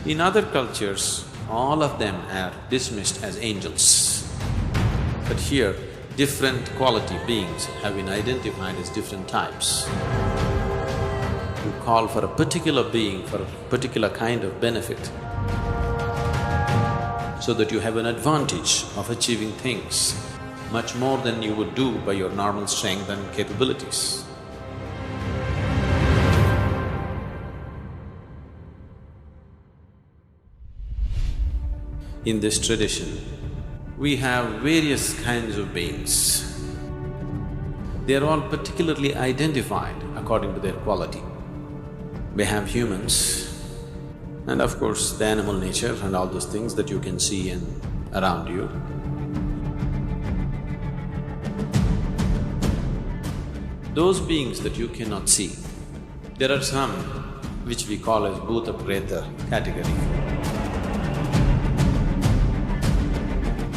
In other cultures, all of them are dismissed as angels. But here, different quality beings have been identified as different types. You call for a particular being for a particular kind of benefit, so that you have an advantage of achieving things much more than you would do by your normal strength and capabilities. In this tradition, we have various kinds of beings. They are all particularly identified according to their quality. We have humans, and of course the animal nature and all those things that you can see around you. Those beings that you cannot see, there are some which we call as Bhuta Preta category.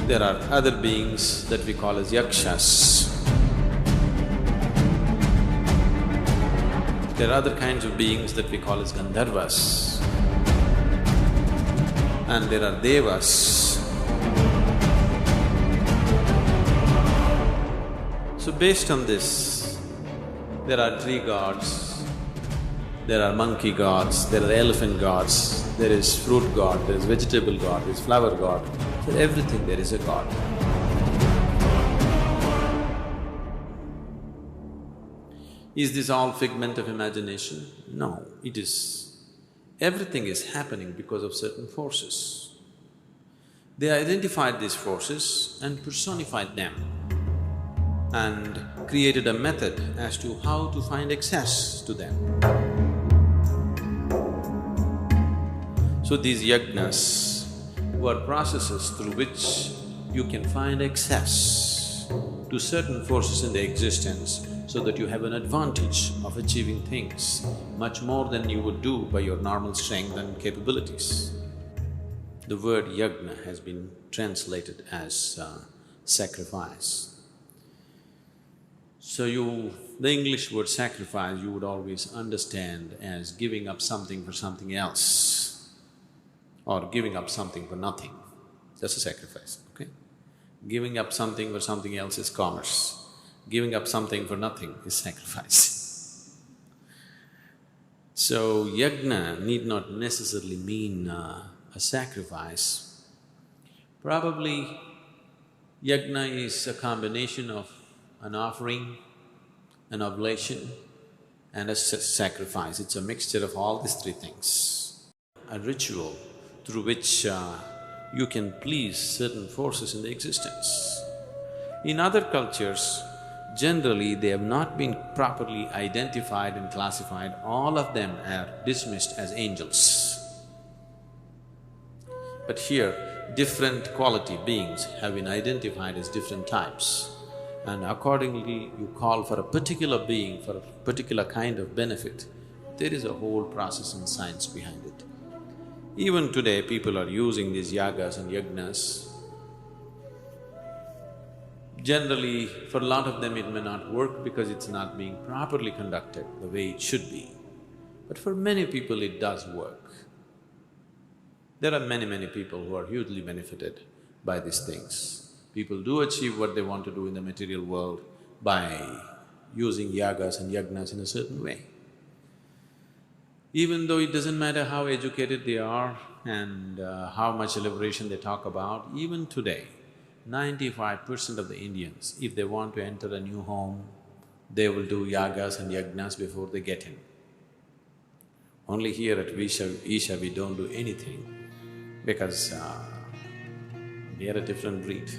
There are other beings that we call as Yakshas. There are other kinds of beings that we call as Gandharvas. And there are Devas. So based on this, there are tree gods, there are monkey gods, there are elephant gods, there is fruit god, there is vegetable god, there is flower god. For everything there is a god. Is this all figment of imagination? No, it is… everything is happening because of certain forces. They identified these forces and personified them and created a method as to how to find access to them. So these yajnas were processes through which you can find access to certain forces in the existence so that you have an advantage of achieving things much more than you would do by your normal strength and capabilities. The word yajna has been translated as sacrifice. So the English word sacrifice you would always understand as giving up something for something else, or giving up something for nothing. That's a sacrifice, okay? Giving up something for something else is commerce. Giving up something for nothing is sacrifice. So, yajna need not necessarily mean a sacrifice. Probably, yajna is a combination of an offering, an oblation, and a sacrifice. It's a mixture of all these three things. A ritual through which you can please certain forces in the existence. In other cultures, generally they have not been properly identified and classified, all of them are dismissed as angels. But here, different quality beings have been identified as different types, and accordingly you call for a particular being for a particular kind of benefit. There is a whole process and science behind it. Even today, people are using these yagas and yajnas. Generally, for a lot of them it may not work because it's not being properly conducted the way it should be. But for many people it does work. There are many people who are hugely benefited by these things. People do achieve what they want to do in the material world by using yagas and yajnas in a certain way. Even though it doesn't matter how educated they are and how much liberation they talk about, even today, 95% of the Indians, if they want to enter a new home, they will do yagas and yajnas before they get in. Only here at Isha we don't do anything because we are a different breed.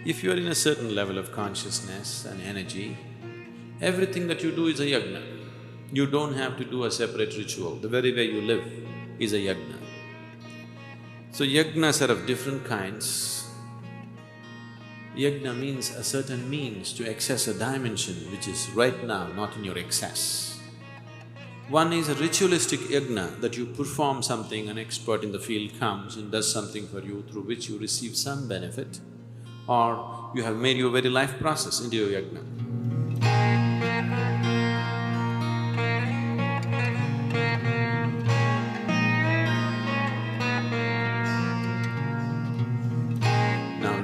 If you are in a certain level of consciousness and energy, everything that you do is a yajna. You don't have to do a separate ritual, the very way you live is a yajna. So yajnas are of different kinds. Yajna means a certain means to access a dimension which is right now not in your access. One is a ritualistic yajna, that you perform something, an expert in the field comes and does something for you through which you receive some benefit, or you have made your very life process into your yajna.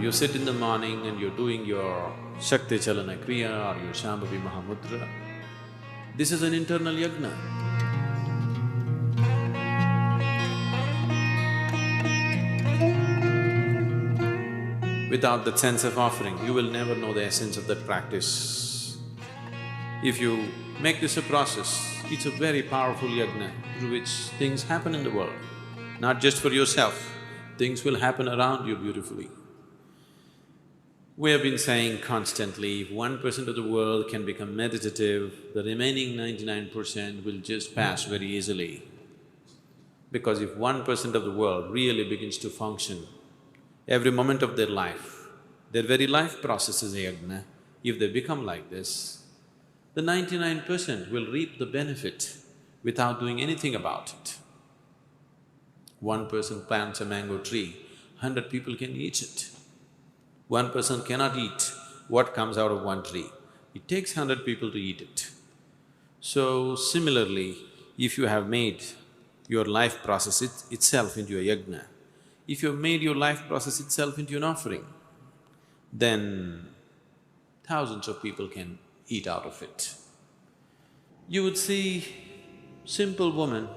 you sit in the morning and you're doing your Shakti Chalana Kriya or your Shambhavi Mahamudra, this is an internal yagna. Without that sense of offering, you will never know the essence of that practice. If you make this a process, it's a very powerful yagna through which things happen in the world. Not just for yourself, things will happen around you beautifully. We have been saying constantly, if 1% of the world can become meditative, the remaining 99% will just pass very easily. Because if 1% of the world really begins to function, every moment of their life, their very life process is a yagna, if they become like this, the 99% will reap the benefit without doing anything about it. One person plants a mango tree, 100 people can eat it. One person cannot eat what comes out of one tree. It takes 100 people to eat it. So similarly, if you have made your life process itself into a yagna, if you have made your life process itself into an offering, then thousands of people can eat out of it. You would see simple women,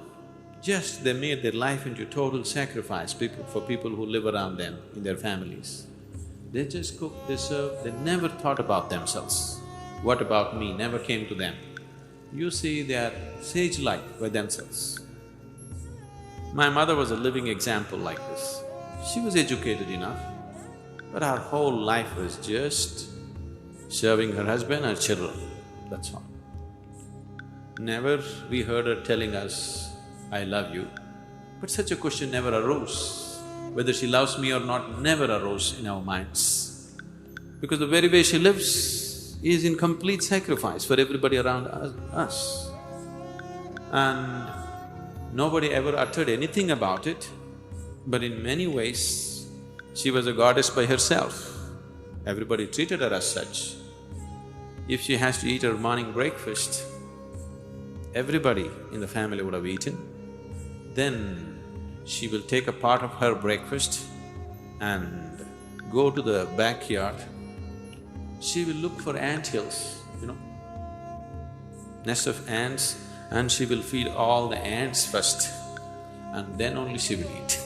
just they made their life into total sacrifice for people who live around them in their families. They just cook, they serve, they never thought about themselves. What about me never came to them. You see, they are sage-like by themselves. My mother was a living example like this. She was educated enough, but her whole life was just serving her husband and children, that's all. Never we heard her telling us, "I love you," but such a question never arose. Whether she loves me or not never arose in our minds. Because the very way she lives is in complete sacrifice for everybody around us. And nobody ever uttered anything about it, but in many ways, she was a goddess by herself. Everybody treated her as such. If she has to eat her morning breakfast, everybody in the family would have eaten. Then she will take a part of her breakfast and go to the backyard. She will look for anthills, nest of ants, and she will feed all the ants first, and then only she will eat.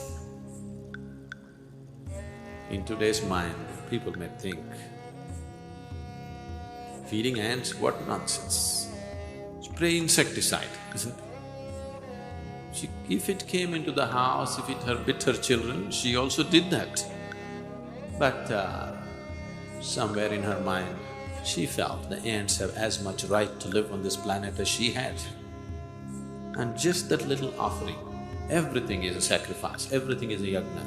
In today's mind, people may think, feeding ants, what nonsense. Spray insecticide, isn't it? If it came into the house, if it bit her children, she also did that. But somewhere in her mind, she felt the ants have as much right to live on this planet as she had. And just that little offering, everything is a sacrifice, everything is a yagna.